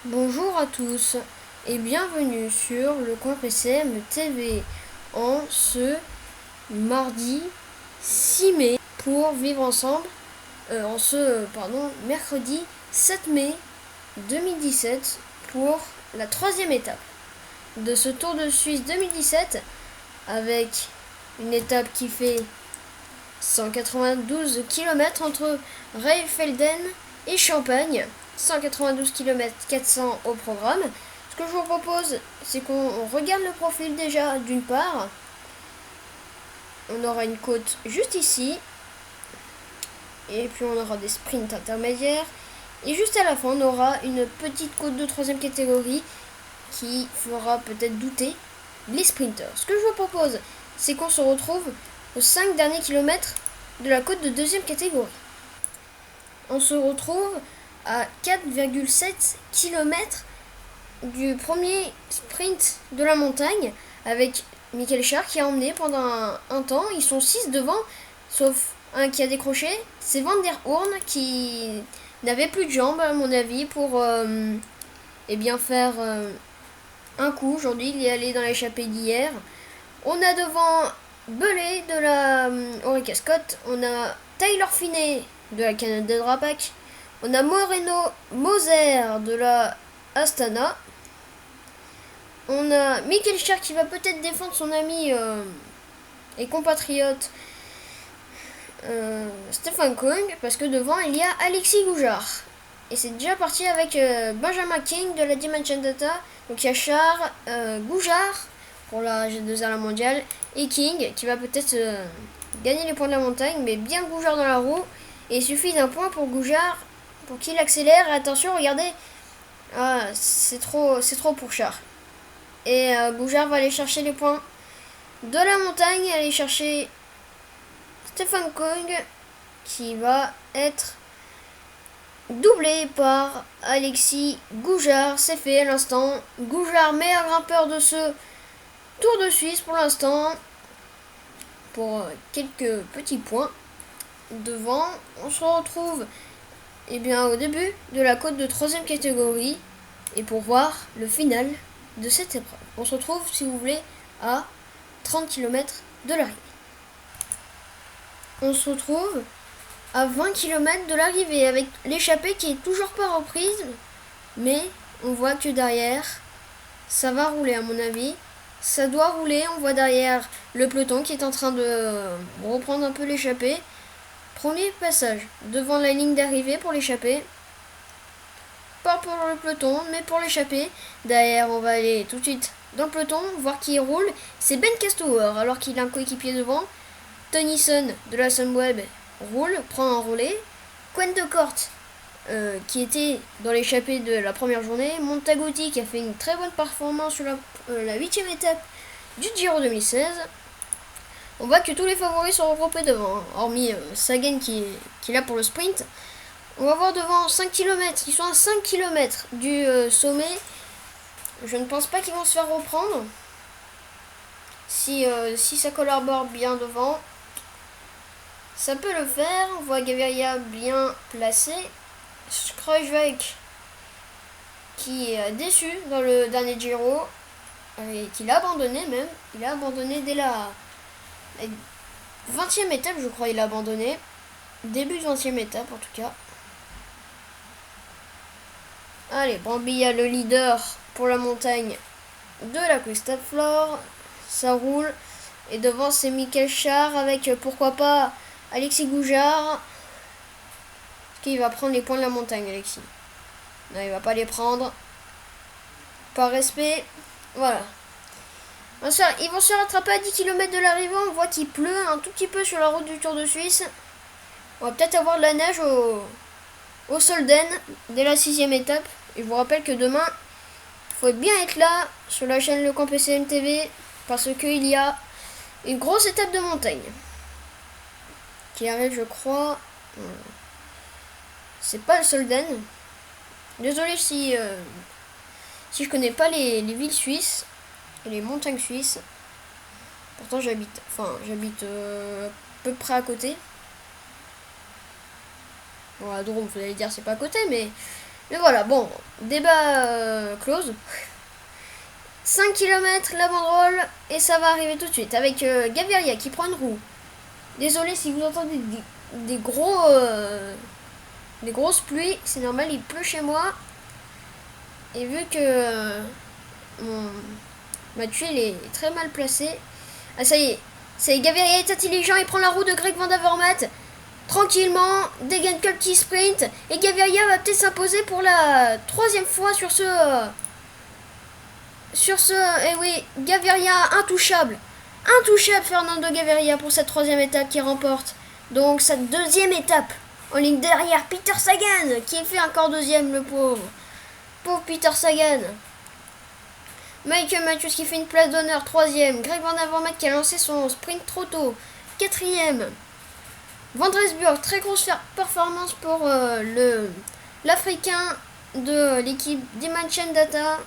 Bonjour à tous et bienvenue sur le coin PCM TV en ce mardi 6 mai pour vivre ensemble mercredi 7 mai 2017 pour la troisième étape de ce Tour de Suisse 2017 avec une étape qui fait 192 km entre Rheinfelden et Champagne. 192 km 400 au programme. Ce que je vous propose, c'est qu'on regarde le profil déjà d'une part. On aura une côte juste ici. Et puis on aura des sprints intermédiaires. Et juste à la fin, on aura une petite côte de troisième catégorie qui fera peut-être douter les sprinters. Ce que je vous propose, c'est qu'on se retrouve aux 5 derniers kilomètres de la côte de deuxième catégorie. On se retrouve à 4,7 km du premier sprint de la montagne avec Michael Schär qui a emmené pendant un temps. Ils sont 6 devant, sauf un qui a décroché. C'est Van der Hoorn qui n'avait plus de jambes à mon avis pour faire un coup. Aujourd'hui, il est allé dans l'échappée d'hier. On a devant Belay de la Orica Scott. On a Tyler Finney de la Canada Drapac. On a Moreno Moser de la Astana. On a Michael Schär qui va peut-être défendre son ami et compatriote Stefan Kung, parce que devant il y a Alexis Goujard. Et c'est déjà parti avec Benjamin King de la Dimension Data. Donc il y a Schär, Goujard pour la G2R la mondiale et King qui va peut-être gagner les points de la montagne, mais bien Goujard dans la roue. Et il suffit d'un point pour Goujard pour qu'il accélère. Et attention, regardez, c'est trop pour Schär. Et Goujard va aller chercher les points de la montagne, aller chercher Stefan Kung qui va être doublé par Alexis Goujard. C'est fait à l'instant. Goujard, meilleur grimpeur de ce Tour de Suisse pour l'instant, pour quelques petits points devant. On se retrouve au début de la côte de troisième catégorie et pour voir le final de cette épreuve. On se retrouve, si vous voulez, à 30 km de l'arrivée. On se retrouve à 20 km de l'arrivée avec l'échappée qui est toujours pas reprise, mais on voit que derrière, ça va rouler à mon avis. Ça doit rouler, on voit derrière le peloton qui est en train de reprendre un peu l'échappée. Premier passage devant la ligne d'arrivée pour l'échappée. Pas pour le peloton, mais pour l'échappée. Derrière, on va aller tout de suite dans le peloton, voir qui roule. C'est Ben Castower, alors qu'il a un coéquipier devant. Tennyson de la Sunweb roule, prend un relais. Quen de Corte, qui était dans l'échappée de la première journée. Montaguti qui a fait une très bonne performance sur la 8ème étape du Giro 2016. On voit que tous les favoris sont regroupés devant, hormis Sagan qui est là pour le sprint. On va voir devant 5 km, ils sont à 5 km du sommet. Je ne pense pas qu'ils vont se faire reprendre. Si ça collabore bien devant, ça peut le faire. On voit Gaviria bien placé. Kruijswijk qui est déçu dans le dernier Giro et qu'il a abandonné même. Il a abandonné dès la 20ème étape, je crois, il a abandonné. Début de 20ème étape en tout cas. Allez, Brambilla le leader pour la montagne de la Cuesta Flor. Ça roule. Et devant c'est Michael Schär avec pourquoi pas Alexis Goujard. Est-ce qu'il va prendre les points de la montagne, Alexis? Non, il va pas les prendre. Par respect. Voilà. Ils vont se rattraper à 10 km de l'arrivée. On voit qu'il pleut un tout petit peu sur la route du Tour de Suisse. On va peut-être avoir de la neige au Solden dès la 6ème étape. Et je vous rappelle que demain, il faut bien être là sur la chaîne Le Camp PCM TV parce qu'il y a une grosse étape de montagne qui arrive, je crois. C'est pas le Solden. Désolé si je connais pas les villes suisses et les montagnes suisses. Pourtant j'habite à peu près à côté. Bon, à Drôme, vous allez dire c'est pas à côté, mais Mais voilà, bon, débat close. 5 km la banderole et ça va arriver tout de suite avec Gaviria qui prend une roue. Désolé si vous entendez des des grosses pluies, c'est normal, il pleut chez moi. Et vu que ma tuile est très mal placée. Ah ça y est, Gaviria est intelligent, il prend la roue de Greg Van Avermaet. Tranquillement, dégaine que le petit sprint. Et Gaviria va peut-être s'imposer pour la troisième fois sur ce... eh oui, Gaviria intouchable. Intouchable Fernando Gaviria pour cette troisième étape qui remporte. Donc cette deuxième étape en ligne derrière Peter Sagan qui fait encore deuxième le pauvre. Pauvre Peter Sagan. Michael Matthews qui fait une place d'honneur troisième. Greg Van Avermaet qui a lancé son sprint trop tôt. Quatrième. Van Dresburg, très grosse performance pour l'Africain de l'équipe Dimension Data.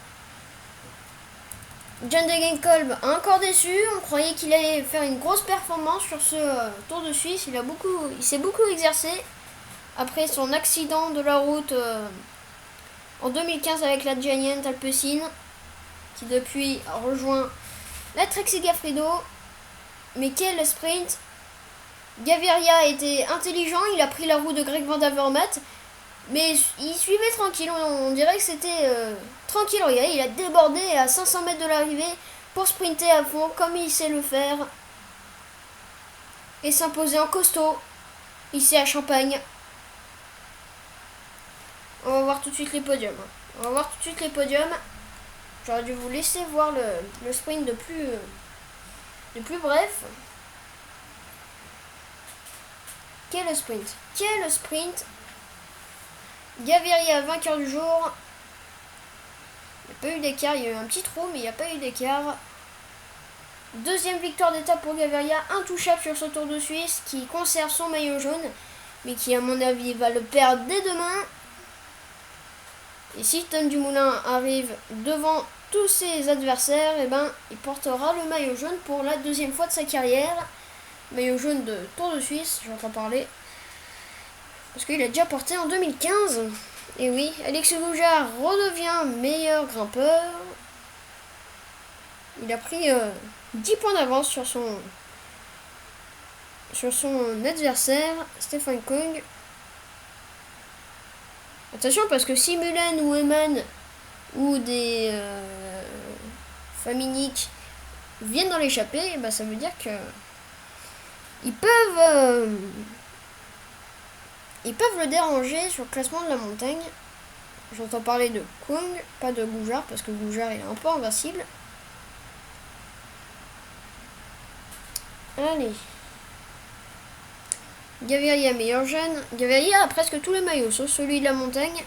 John Degenkolb a encore déçu. On croyait qu'il allait faire une grosse performance sur ce Tour de Suisse. Il s'est beaucoup exercé après son accident de la route en 2015 avec la Giant Alpecin, qui depuis a rejoint la Trek Segafredo. Mais quel sprint! Gaviria était intelligent, il a pris la roue de Greg Van Avermaet, mais il suivait tranquille, on dirait que c'était tranquille. Regardez, il a débordé à 500 mètres de l'arrivée pour sprinter à fond comme il sait le faire et s'imposer en costaud ici à Champagne. On va voir tout de suite les podiums. J'aurais dû vous laisser voir le sprint de plus bref. Quel sprint! Gaviria vainqueur du jour. Il n'y a pas eu d'écart, il y a eu un petit trou, mais il n'y a pas eu d'écart. Deuxième victoire d'étape pour Gaviria, intouchable sur ce Tour de Suisse, qui conserve son maillot jaune, mais qui à mon avis va le perdre dès demain. Et si Tom Dumoulin arrive devant tous ses adversaires, eh ben, il portera le maillot jaune pour la deuxième fois de sa carrière. Maillot jaune de Tour de Suisse, j'entends parler. Parce qu'il a déjà porté en 2015. Et oui, Alex Goujard redevient meilleur grimpeur. Il a pris 10 points d'avance sur son adversaire, Stefan Kung. Attention parce que si Mullen ou Eman ou des Faminic viennent dans l'échappée, bah ça veut dire que ils peuvent le déranger sur le classement de la montagne. J'entends parler de Kung, pas de Goujard, parce que Goujard il est un peu invincible. Allez. Gaviria meilleur jeune. Gaviria a presque tous les maillots, sauf celui de la montagne.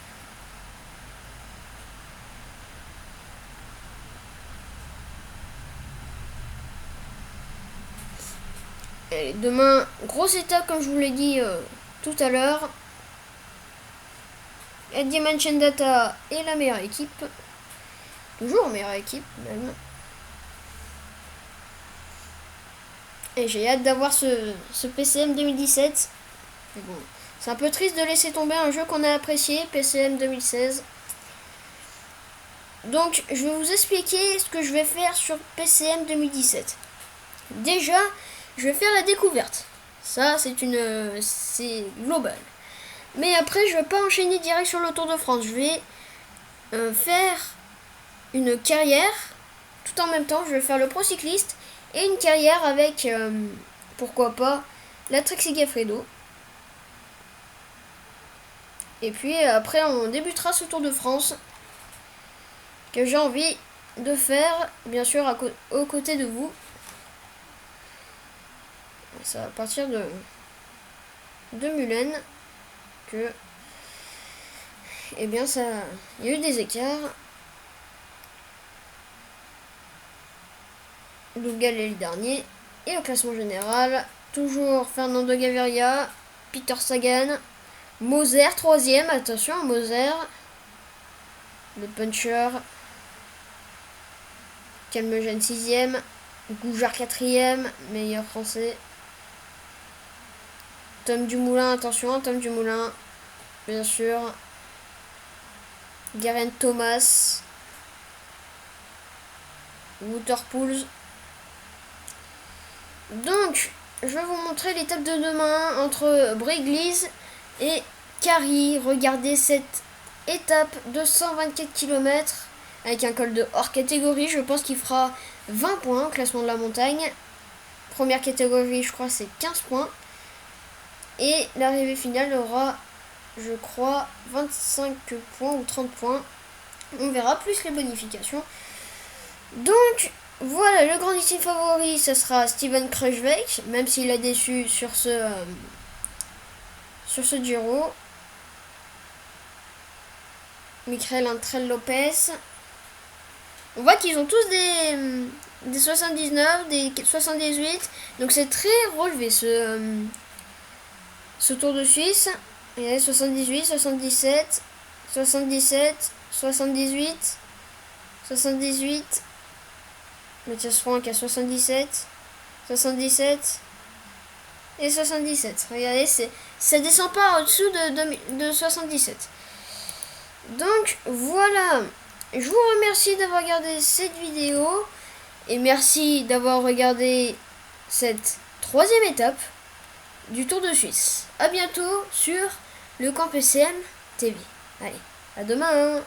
Et demain, grosse étape comme je vous l'ai dit tout à l'heure. Dimension Data est la meilleure équipe. Toujours meilleure équipe même. Et j'ai hâte d'avoir ce PCM 2017. Mais bon, c'est un peu triste de laisser tomber un jeu qu'on a apprécié, PCM 2016. Donc je vais vous expliquer ce que je vais faire sur PCM 2017. Déjà, je vais faire la découverte. Ça, c'est global. Mais après, je vais pas enchaîner direct sur le Tour de France. Je vais faire une carrière tout en même temps. Je vais faire le pro cycliste et une carrière avec, pourquoi pas, la Trek Segafredo. Et puis après, on débutera ce Tour de France que j'ai envie de faire, bien sûr, aux côtés de vous. Ça va partir de Mullen que, eh bien, il y a eu des écarts. Dougal est le dernier. Et au classement général, toujours Fernando Gaviria, Peter Sagan, Moser 3ème, attention à Moser, le puncher, Calmegen 6ème, Goujard 4ème, meilleur français. Tom Dumoulin, attention, Tom Dumoulin, bien sûr. Geraint Thomas, Wouter Poels. Donc, je vais vous montrer l'étape de demain entre Briglis et Carrie. Regardez cette étape de 124 km avec un col de hors catégorie. Je pense qu'il fera 20 points au classement de la montagne. Première catégorie, je crois, c'est 15 points. Et l'arrivée finale aura, je crois, 25 points ou 30 points. On verra, plus les bonifications. Donc, voilà, le grandissime favori, ce sera Steven Kruijswijk, même s'il a déçu sur ce Giro. Michael Antrel Lopez. On voit qu'ils ont tous des 79, des 78. Donc c'est très relevé ce Tour de Suisse. Il y a 78, 77, 77, 78, 78. Mathias Franck à 77, 77 et 77. Regardez, ça descend pas au-dessous de 77. Donc voilà, je vous remercie d'avoir regardé cette vidéo et merci d'avoir regardé cette 3e étape du Tour de Suisse. A bientôt sur le Camp PCM TV. Allez, à demain.